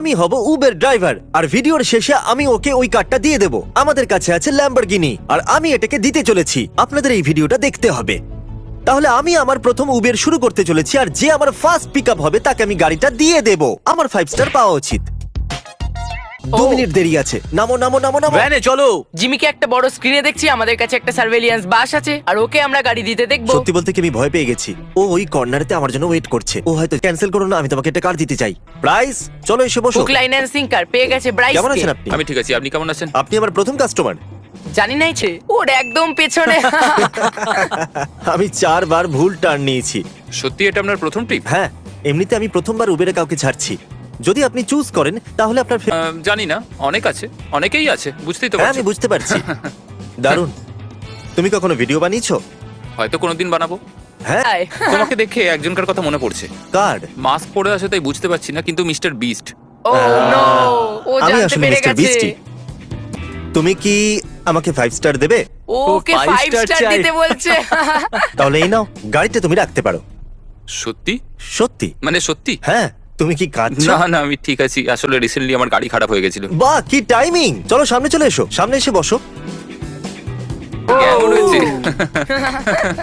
আমি হব Uber driver আর ভিডিওর শেষে আমি ওকে ওই কারটা দিয়ে দেব। আমাদের কাছে আছে ল্যাম্বরগিনি আর আমি এটাকে দিতে চলেছি। আপনাদের এই ভিডিওটা দেখতে হবে। তাহলে আমি আমার প্রথম উবের শুরু করতে চলেছি আর যে আমার ফার্স্ট পিকআপ হবে তাকে আমি গাড়িটা দিয়ে দেব। আমার 5 স্টার পাওয়া উচিত। 2 মিনিট দেরি আছে। নামো নামো নামো নামো। ভ্যানে চলো। জিমিকে একটা বড় স্ক্রিনে দেখছি, আমাদের কাছে একটা সার্ভেলিয়েন্স বাস আছে আর ওকে আমরা গাড়ি দিতে দেখবো। সত্যি বলতে কি আমি ভয় পেয়ে গেছি। ও ওই কর্নারেতে আমার জন্য ওয়েট করছে। ও হয়তো ক্যান্সেল করো না, আমি তোমাকে একটা কার দিতে চাই। প্রাইস চলো এসে বসো। হুক লাইন এন্ড সিঙ্কার পেয়ে গেছে ব্রাইস। কেমন আছেন আপনি? আমি ঠিক আছি, আপনি কেমন আছেন? আপনি আমার প্রথম কাস্টমার। জানি নাই ছে ওর একদম পেছনে। আমি 4 বার ভুল টার্ন নিয়েছি। সত্যি এটা আপনার প্রথম ট্রিপ? হ্যাঁ, এমনিতে আমি প্রথমবার উবেরে কাউকে ছাড়ছি। যদি আপনি চুজ করেন তাহলে আপনার জানি না, অনেক আছে, অনেকেই আছে, বুঝতেই তো হ্যাঁ পারছি। আমি বুঝতে পারছি। দারুণ। তুমি কখনো ভিডিও বানিয়েছো? হয়তো কোনোদিন বানাবো। হ্যাঁ। আয়। তোমাকে দেখে একজনকার কথা মনে পড়ছে। কার্ড। মাস্ক পরে আছে তাই বুঝতে পারছি না, কিন্তু মিস্টার বিস্ট। ও নো, ও আমি জানতে আসলে পেরে মিস্টার গেছে। বিস্টি। তুমি কি আমাকে 5 স্টার দেবে? ওকে 5 স্টার দিতে বলছে। তাহলে এই নাও, গাড়িটা তুমি রাখতে পারো। সত্যি? সত্যি? মানে সত্যি? হ্যাঁ। তুমি কি কাঁদছো? না না, আমি ঠিক আছি। আসলে রিসেন্টলি আমার গাড়ি খারাপ হয়ে গেছিল। বাহ কি টাইমিং! চলো সামনে চলে এসো, সামনে এসে বসো। কেমন হয়েছে?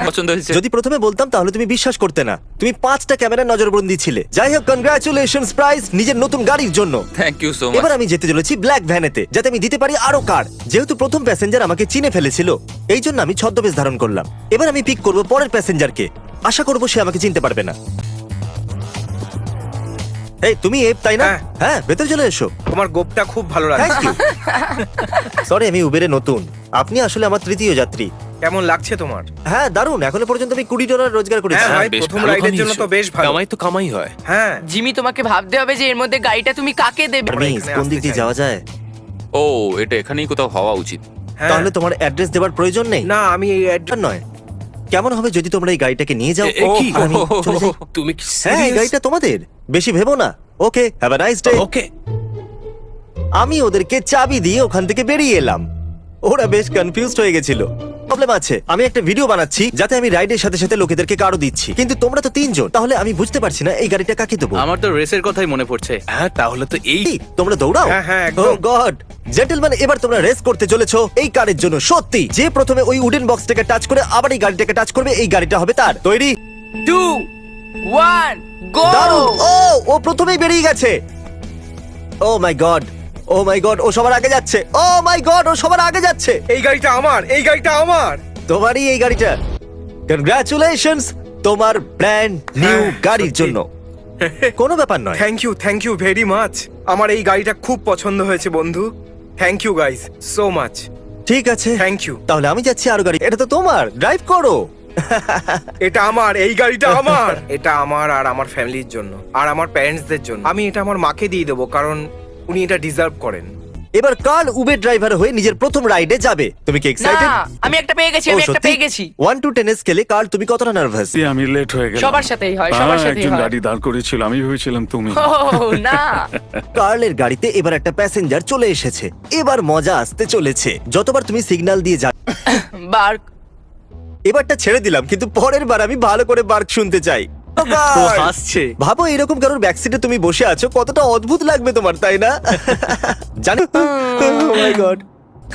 পছন্দ হয়েছে? যদি প্রথমে বলতাম তাহলে তুমি বিশ্বাস করতে না। তুমি 5টা ক্যামেরার নজরবন্দি ছিলে। যাই হোক, কনগ্রাচুলেশনস প্রাইস নিজের নতুন গাড়ির জন্য। থ্যাংক ইউ সো এবার মাচ। আমি যেতে চলেছি ব্ল্যাক ভ্যানেতে, যাতে আমি দিতে পারি আরো কার। যেহেতু প্রথম প্যাসেঞ্জার আমাকে চিনে ফেলেছিল, এই জন্য আমি ছদ্মবেশ ধারণ করলাম। এবার আমি পিক করব পরের প্যাসেঞ্জারকে। আশা করব সে আমাকে চিনতে পারবে না। এই তুমি এপ তাই না? হ্যাঁ। হ্যাঁ, ভেতরে চলে এসো। তোমার গোপটা খুব ভালো লাগে। Thank you. সরি, আমি উবেরে নতুন। আপনি আসলে আমার তৃতীয় যাত্রী। কেমন লাগছে তোমার? হ্যাঁ দারুণ। এখনো পর্যন্ত আমি $20 রোজগার করেছি। হ্যাঁ ভাই, বেশ প্রথম ভালো রাইডের জন্য তো বেশ ভালো। কামাই তো কামাই হয়। হ্যাঁ। জিমি তোমাকে ভাবতে হবে যে এর মধ্যে গাড়িটা তুমি কাকে দেবে। আমরা মিস, এখানে কোন দিক আসতে দিয়ে চাই। যাওয়া যায়? ও, এটা এখানেই কোথাও হওয়া উচিত। হ্যাঁ। তাহলে তোমার অ্যাড্রেস দেওয়ার প্রয়োজন নেই? না, আমি এই এটা নয়। কেমন হবে যদি তোমরা এই গাড়িটাকে নিয়ে যাও? এ কি? আর আমি চলে যাই? তুমি কি হ্যাঁ, এই গাড়িটা তোমাদের। বেশি ভেবো না। ওকে, হ্যাভ আ নাইস ডে। ওকে। আমি ওদেরকে চাবি দিয়ে ওখান থেকে বেরিয়ে এলাম। ওরা বেশ কনফিউজড হয়ে গেছিল। প্রবলেম আছে, আমি একটা ভিডিও বানাচ্ছি যাতে আমি রাইডের সাথে সাথে লোকেদেরকে কারো দিচ্ছি, কিন্তু তোমরা তো 3 জন। তাহলে আমি বুঝতে পারছি না এই গাড়িটা কাকে দেবো। আমার তো রেসের কথাই মনে পড়ছে। হ্যাঁ, তাহলে তো এই এই, তোমরা দৌড়াও? হ্যাঁ, হ্যাঁ, ও একদম। গড, জেন্টলম্যান, এবার তোমরা রেস করতে চলেছো এই কারের জন্য। সত্যি, যে প্রথমে ওই উডেন বক্সটাকে টাচ করে আবার এই গাড়িটাকে টাচ করবে, এই গাড়িটা হবে তার। তৈরি? 2 1 গো। দারুণ! ও প্রথমেই বেরিয়ে গেছে। ও মাই গড, ও মাই গড, ও সবার আগে যাচ্ছে। ও মাই গড, ও সবার আগে যাচ্ছে। এই গাড়িটা আমার, এই গাড়িটা আমার। তোমারই এই গাড়িটা। কনগ্রাচুলেশনস তোমার ব্র্যান্ড নিউ হ্যাঁ, গাড়ির সত্যি। জন্য। কোনো ব্যাপার নয়। Thank you very much. আমার এই গাড়িটা খুব পছন্দ হয়েছে বন্ধু। Thank you guys so much. ঠিক আছে, থ্যাংক ইউ। তাহলে আমি যাচ্ছি আরো গাড়ি। এটা তো তোমার, ড্রাইভ করো। এটা আমার, এই গাড়িটা আমার। এটা আমার আর আমার ফ্যামিলির জন্য আর আমার প্যারেন্টসদের জন্য। আমি এটা আমার মাকে দিয়ে দেবো, কারণ উনি এটা ডিজার্ভ করেন। এবার কার্ল উবের ড্রাইভার হয়ে নিজের প্রথম রাইডে যাবে। তুমি কি না, এক্সাইটেড? আমি একটা পেয়ে গেছি, আমি একটা পেয়ে গেছি। 1 to 10 স্কেলে কার্ল তুমি কতটা নার্ভাস? আমি লেট হয়ে গেলাম। সবার সাথেই হয়, সবার সাথেই একজন হয়। গাড়ি দাঁড় করেছিল, আমি ভেবেছিলাম তুমি। ও না, কার্লের গাড়িতে এবার একটা প্যাসেঞ্জার চলে এসেছে। এবার মজা আসতে চলেছে। যতবার তুমি সিগন্যাল দিয়ে যা, বার্ক। এবারটা ছেড়ে দিলাম, কিন্তু পরের বার আমি ভালো করে বার্ক শুনতে চাই। ও হাসছে। ভাবো এরকম কারোর ব্যাকসিটে তুমি বসে আছো, কতটা অদ্ভুত লাগবে তোমার, তাই না? জানো? Oh my God!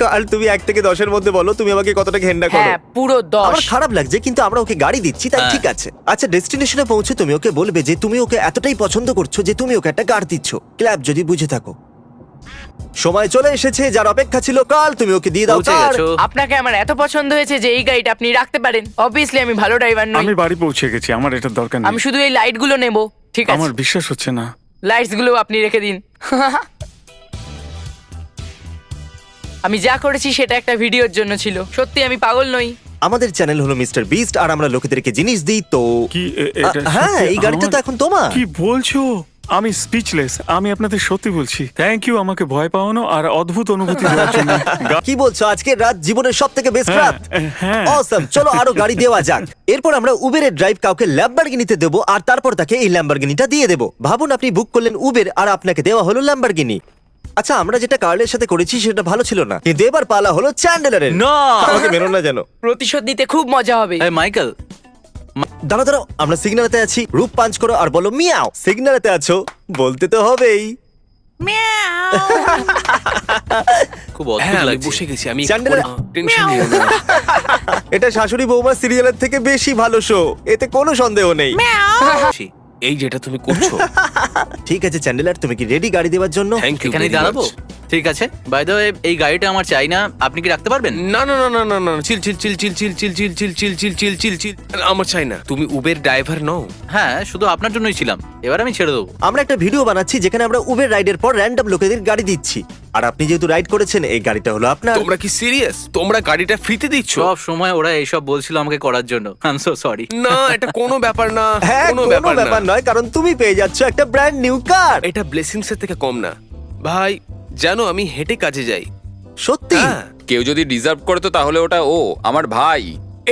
কার্ল, তুমি 1 থেকে 10-এর মধ্যে বলো তুমি আমাকে কতটা ঘেন্না করো। হ্যাঁ, পুরো আমার 10। খারাপ লাগছে, কিন্তু আমরা ওকে গাড়ি দিচ্ছি তাই হ্যাঁ। ঠিক আছে। আচ্ছা, ডেস্টিনেশনে পৌঁছে তুমি ওকে বলবে যে তুমি ওকে এতটাই পছন্দ করছো যে তুমি ওকে একটা গাড়ি দিচ্ছ। ক্ল্যাপ যদি বুঝে থাকো। সময় চলে এসেছে, যার অপেক্ষা ছিল কাল, তুমি ওকে দিয়ে দাও পৌঁছে কার। গেছো? আপনাকে আমার এত পছন্দ হয়েছে যে এই গাড়িটা আপনি রাখতে পারেন। অবভিয়াসলি আমি ভালো ড্রাইভার নই, আমি বাড়ি পৌঁছে গেছি, আমার এটা দরকার আমি নেই। শুধু এই লাইট গুলো নেব। ঠিক আছে, আমার বিশ্বাস হচ্ছে না। লাইটস গুলো আপনি রেখে দিন। আমি যা করেছি সেটা একটা ভিডিওর জন্য ছিল, সত্যি আমি পাগল নই। আমাদের চ্যানেল হলো মিস্টার বিস্ট আর আমরা লোকেদেরকে জিনিস দিই। তো কি এটা হ্যাঁ, সত্যি এই গাড়িটা তো আমার- এখন তোমার। কি বলছো? আমি স্পিচলেস। আমি আপনাদের সত্যি বলছি। থ্যাংক ইউ আমাকে ভয় পাওয়ানো আর অদ্ভুত অনুভূতি দেওয়ার জন্য। কি বলছো? আজকের রাত জীবনের সবথেকে বেস্ট হ্যাঁ, রাত। হ্যাঁ। অসম, চলো আরো গাড়ি দেওয়া যাক। এরপর আমরা উবেরের ড্রাইভ কাউকে ল্যাম্বরগিনিতে দেবো আর তারপর তাকে এই ল্যাম্বরগিনিটা দিয়ে দেবো। ভাবুন আপনি বুক করলেন উবের আর আপনাকে দেওয়া হলো ল্যাম্বরগিনি। আচ্ছা, আমরা যেটা কার্লের সাথে করেছি সেটা ভালো ছিল না, কিন্তু এবার পালা হলো চ্যান্ডেলারের। না। আমাকে মেরো না যেন। প্রতিশোধ নিতে খুব মজা হবে। এই মাইকেল, দাঁড়াও দাঁড়াও, আমরা সিগন্যালেতে আছি। রূপ পাঞ্চ করো আর বলো মিয়াও। সিগন্যালেতে আছো, বলতে তো হবেই। খুব অদ্ভুত হ্যাঁ আমি লাগছে। বসে গেছি আমি চ্যান্ডেলার- টেনশন নিও না এটা শাশুড়ি বৌমা সিরিয়ালের থেকে বেশি ভালো শো, এতে কোনো সন্দেহ নেই। এই যেটা তুমি করছো ঠিক আছে চ্যান্ডেলার, তুমি কি রেডি গাড়ি দেওয়ার জন্য? থ্যাংক ইউ এখানেই দাঁড়াবো? ঠিক আছে। বাই দ্য ওয়ে, এই গাড়িটা আমার চাই না, আপনি কি রাখতে পারবেন? না না না না না না চিল চিল চিল চিল চিল চিল চিল চিল চিল চিল চিল চিল চিল আমার চাই না। তুমি উবের ড্রাইভার নও। হ্যাঁ, শুধু আপনার জন্যই ছিলাম, এবার আমি ছেড়ে দেবো। আমরা একটা ভিডিও বানাচ্ছি যেখানে আমরা উবের রাইডের পর র্যান্ডম লোকেদের গাড়ি দিচ্ছি, আর আপনি যেহেতু রাইড করেছেন এই গাড়িটা হলো আপনার। তোমরা কি সিরিয়াস? তোমরা গাড়িটা ফ্রিতে দিচ্ছ? সব সময় ওরা এইসব বলছিল আমাকে করার জন্য। I am so sorry. না এটা কোনো ব্যাপার না। হ্যাঁ, কোনো ব্যাপার না। নয়, কারণ তুমি পেয়ে যাচ্ছ একটা ব্র্যান্ড নিউ কার। এটা ব্লেসিংস এর থেকে কম না ভাই। জানো আমি হেঁটে কাজে যাই। সত্যি? হ্যাঁ, কেউ যদি ডিজার্ভ করে তো তাহলে ওটা ও, আমার ভাই।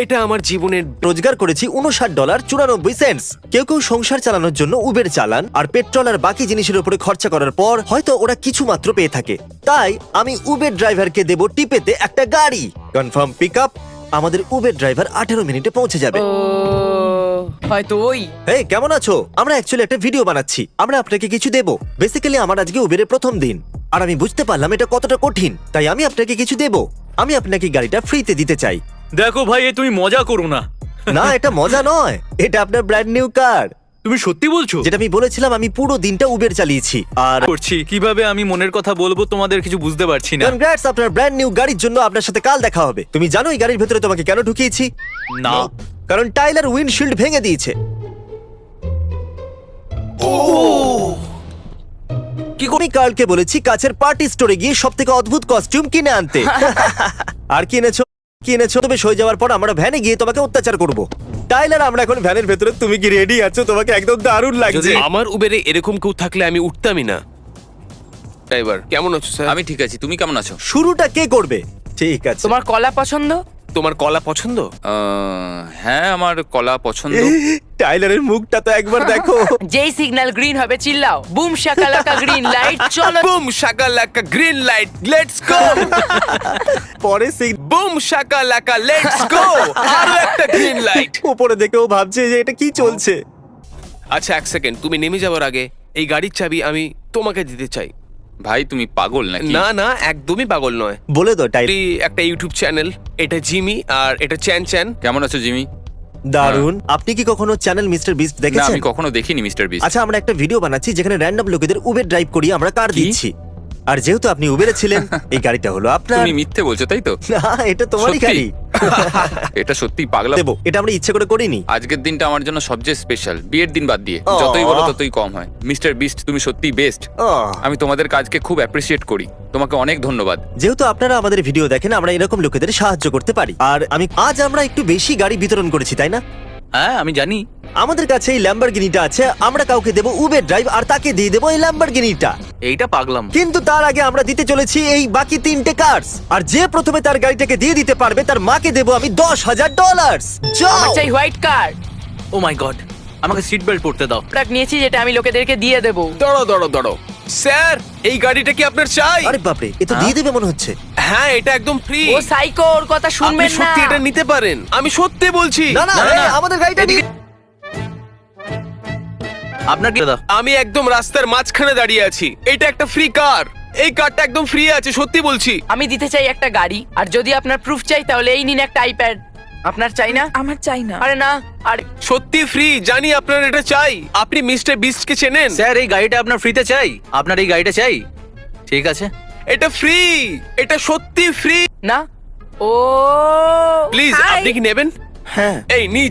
এটা আমার জীবনের রোজগার করেছি $59.94। কেউ কেউ সংসার চালানোর জন্য উবের চালান আর পেট্রোল আর বাকি জিনিসের উপরে খরচা করার পর হয়তো ওরা কিছু মাত্র পেয়ে থাকে। তাই আমি উবের ড্রাইভারকে দেব টিপেতে একটা গাড়ি। Confirm pickup. আমাদের উবের ড্রাইভার 18 মিনিটে পৌঁছে যাবে। ও হয়তো ওই। হেই, কেমন আছো? আমরা অ্যাকচুয়ালি একটা ভিডিও বানাচ্ছি, আমরা আপনাকে কিছু দেব। বেসিক্যালি আমার আজকে উবেরের প্রথম দিন, আর আমি বুঝতে পারলাম এটা কতটা কঠিন, তাই আমি আপনাকে কিছু দেব। আমি আপনাকে গাড়িটা ফ্রিতে দিতে চাই। দেখো ভাই, তুমি মজা করো না। না, এটা মজা নয়, এটা আপনার ব্র্যান্ড নিউ কার। তুমি সত্যি বলছো? যেটা আমি বলেছিলাম, আমি পুরো দিনটা উবের চালিয়েছি আর করছি কিভাবে আমি মনের কথা বলবো তোমাদের কিছু বুঝতে পারছি না। কনগ্রাটস আপনার ব্র্যান্ড নিউ গাড়ির জন্য। আপনার সাথে কাল দেখা হবে। তুমি জানো এই গাড়ির ভেতরে তোমাকে কেন ঢুকিয়েছি? না। কারণ টাইলার উইন্ডশিল্ড ভেঙে দিয়েছে। কি আমি কার্লকে বলেছি কাছের পার্টি স্টোরে গিয়ে সবথেকে অদ্ভুত কস্টিউম কিনে আনতে। আর কিনেছো তবে সয়ে যাওয়ার পর আমরা ভ্যানে গিয়ে তোমাকে অত্যাচার করব। টাইলার, আমরা এখন ভ্যানের ভেতরে, তুমি কি রেডি আছো? তোমাকে একদম দারুণ যদি লাগছে। আমার উবেরে এরকম কেউ থাকলে আমি উঠতামই না। ড্রাইভার কেমন আছো স্যার? আমি ঠিক আছি, তুমি কেমন আছো? শুরুটা কে করবে? ঠিক আছে। তোমার কলা পছন্দ? তোমার কলা পছন্দ? হ্যাঁ, আমার কলা পছন্দ। টাইলারের মুখটা তো একবার দেখো। যেই সিগন্যাল গ্রিন হবে চিল্লাও, বুম শাকালাকা গ্রিন লাইট, চলো। Broom Shakalaka green light, let's go. পরে সেই বুম শাকালাকা লেটস গো। আরো একটা গ্রিন লাইট। উপরে দেখেও ভাবছে যে এটা কি চলছে। আচ্ছা এক সেকেন্ড, তুমি নেমে যাওয়ার আগে এই গাড়ির চাবি আমি তোমাকে দিতে চাই। ভাই তুমি পাগল নাকি? না না একদমই পাগল নয়। বলে দাও টাইলার। এই একটা ইউটিউব চ্যানেল, এটা জিমি আর এটা চ্যান চ্যান। কেমন আছো জিমি? দারুন। আপনি কি কখনো চ্যানেল মিস্টার বিস্ট না, দেখেছেন? আমি কখনো দেখিনি মিস্টার বিস্ট। আচ্ছা, আমরা একটা ভিডিও বানাচ্ছি যেখানে র্যান্ডম লোকেদের উবের ড্রাইভ করিয়ে আমরা কার কি? দিচ্ছি। আর যেহেতু আপনি উবেরে ছিলেন, এই গাড়িটা হলো আপনার। তুমি মিথ্যে বলছো তাই তো? না, এটা তোমারই সত্যি? গাড়ি। এটা সত্যি পাগলা। দেবো, এটা আমরা ইচ্ছে করে করিনি। আজকের দিনটা আমার জন্য সবচেয়ে স্পেশাল, বিয়ের দিন বাদ দিয়ে। আহ। যতই বলো ততই কম হয়। মিস্টার বিস্ট, তুমি সত্যি বেস্ট। আহ, আমি তোমাদের কাজকে খুব অ্যাপ্রিসিয়েট করি, তোমাকে অনেক ধন্যবাদ। যেহেতু আপনারা আমাদের ভিডিও দেখেন, আমরা এরকম লোকেদের সাহায্য করতে পারি। আর আজ আমরা একটু বেশি গাড়ি বিতরণ করেছি, তাই না? হ্যাঁ, আমি জানি। আমাদের কাছে এই ল্যাম্বরগিনিটা আছে, আমরা কাউকে দেবো উবের ড্রাইভ আর তাকে দিয়ে দেবো এই ল্যাম্বরগিনিটা। এইটা পাগলাম। কিন্তু তার আগে আমরা দিতে চলেছি এই বাকি 3টে কার্স, আর যে প্রথমে তার গাড়িটাকে দিয়ে দিতে পারবে তার মাকে দেবো আমি $10,000। আমার চাই হোয়াইট কার। ও মাই গড, আমাকে সিট বেল্ট পরতে দাও। প্রোডাক্ট নিয়েছি যেটা আমি লোকেদেরকে দিয়ে দেবো। দাঁড়াও স্যার, এই গাড়িটা কি আপনার চাই? আরে বাপরে, এ তো দিয়ে দেবে মনে হচ্ছে। হ্যাঁ এটা একদম ফ্রি। ও সাইকো, ওর কথা আপনি শুনবেন না। সত্যি এটা নিতে পারেন, আমি সত্যি বলছি। না না, না, না, এই, না। আমাদের গাড়িটা নিয়ে আপনার কি দাও? আমি একদম রাস্তার মাঝখানে দাঁড়িয়ে আছি, এটা একটা ফ্রি কার। এই কারটা একদম ফ্রি আছে, সত্যি বলছি। আমি দিতে চাই একটা গাড়ি, আর যদি আপনার প্রুফ চাই তাহলে এই নিন একটা আইপ্যাড। আপনার চাই না? আমার চাই না। আরে না, আরে সত্যি ফ্রি, জানি আপনার এটা চাই। আপনি মিস্টার বিস্টকে চেনেন? স্যার, এই গাড়িটা আপনার ফ্রিতে চাই। আপনার এই গাড়িটা চাই। ঠিক আছে। এটা ফ্রি, এটা সত্যি ফ্রি। না। ও প্লিজ হাই। আপনি কি নেবেন? হ্যাঁ, এই নিয়ে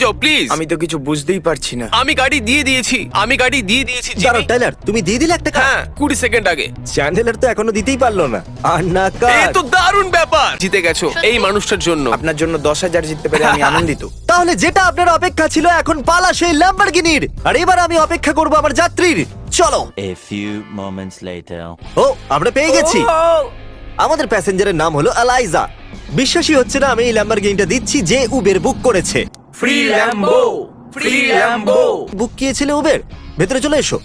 যাও প্লিজ। আমি তো কিছু বুঝতেই পারছি না। আমি গাড়ি দিয়ে দিয়েছি জিমি। দাঁড়াও টাইলার, তুমি দিয়ে দিলে একটা কার? হ্যাঁ 20 সেকেন্ড আগে। চ্যান্ডেলার তো এখনো দিতেই পারলো না। আর না এ কার। তো দারুণ ব্যাপার, জিতে গেছো এই মানুষটার জন্য। আপনার জন্য 10,000 জিততে পেরে আমি আনন্দিত। তাহলে যেটা আপনার অপেক্ষা ছিল এখন পালা সেই ল্যাম্বরগিনির। আর এবার আমি অপেক্ষা করব আমার যাত্রীর। চলো। A few moments later. ও, আমরা পেয়ে গেছি। ও, আমাদের প্যাসেঞ্জারের নাম হলো এলাইজা। বিশ্বাসই হচ্ছে না আমি এই ল্যাম্বরগিনিটা দিচ্ছি যে উবের বুক করেছে। Free Lambo, free Lambo. Book কিয়েছিলে উবের? ভেতরে চলে এসো।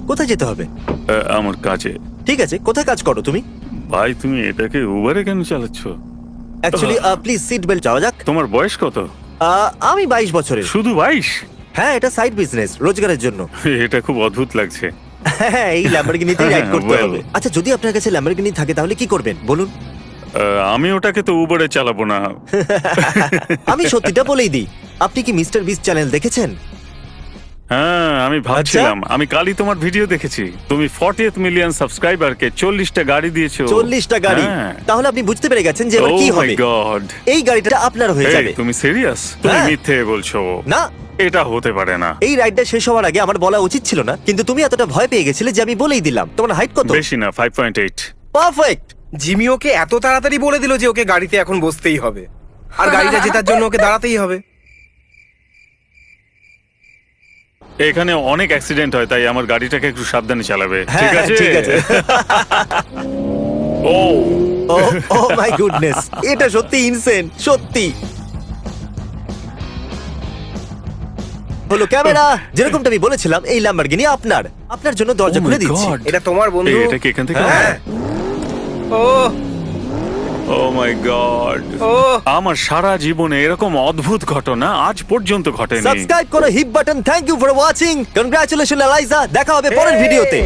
কোথায় যেতে হবে? আমার কাজে। ঠিক আছে, কোথায় কাজ করো তুমি? ভাই, তুমি এটাকে উবারে কেন চালাচ্ছ? অ্যাকচুয়ালি প্লিজ সিট বেল্ট যাওয়া যাক। তোমার বয়স কত? আমি 22 বছরের। শুধু 22? হ্যাঁ, এটা সাইড বিজনেস, রোজগারের জন্য। এটা খুব অদ্ভুত লাগছে। হ্যাঁ, এই ল্যাম্বরগিনিতে রাইড করতে Well. হবে। আচ্ছা, যদি আপনার কাছে ল্যাম্বরগিনি থাকে তাহলে কি করবেন বলুন? আমি ওটাকে তো উবারে চালাবো না। আমি সত্যিটা বলেই দিই, আপনি কি মিস্টার বিস্ট চ্যানেল দেখেছেন? হ্যাঁ, আমি ভাবছিলাম, আমি কালই তোমার ভিডিও দেখেছি। তুমি 40th মিলিয়ন সাবস্ক্রাইবারকে 40টা গাড়ি দিয়েছো। 40টা গাড়ি। হ্যাঁ। তাহলে আপনি বুঝতে পেরে গেছেন যে এবার Oh কি my হবে। God! এই গাড়িটা আপনার হয়ে এই, যাবে। তুমি সিরিয়াস? তুমি হ্যাঁ। মিথ্যে বলছো। না, এটা হতে পারে না। এই রাইডটা শেষ হওয়ার আগে আমার বলা উচিত ছিল না, কিন্তু তুমি এতটা ভয় পেয়ে গেছিলে যে আমি বলেই দিলাম। তোমার হাইট কত? বেশি না, 5.8। পারফেক্ট। জিমি ওকে এত তাড়াতাড়ি বলে দিল যে ওকে গাড়িতে এখন বসতেই হবে আর গাড়িটা জেতার জন্য ওকে দাঁড়াতেই হবে। এখানে অনেক অ্যাক্সিডেন্ট হয়, তাই আমার গাড়িটাকে একটু সাবধানে চালাবে। হ্যাঁ, ঠিক আছে? ঠিক আছে। ও ও মাই গুডনেস, এটা সত্যি ইনসেন, সত্যি। হলো ক্যামেরা, যেরকমটা আমি বলেছিলাম এই ল্যাম্বরগিনি আপনার জন্য দরজা Oh my খুলে দিচ্ছি। God! এটা তোমার বন্ধু। এটা কি এখান থেকে? হ্যাঁ। ও ও মাই গড! ও আমার সারা জীবনে এরকম অদ্ভুত ঘটনা আজ পর্যন্ত ঘটেনি। সাবস্ক্রাইব করো, hit button. Thank you for watching. Congratulation Eliza, দেখা হবে পরের ভিডিওতে।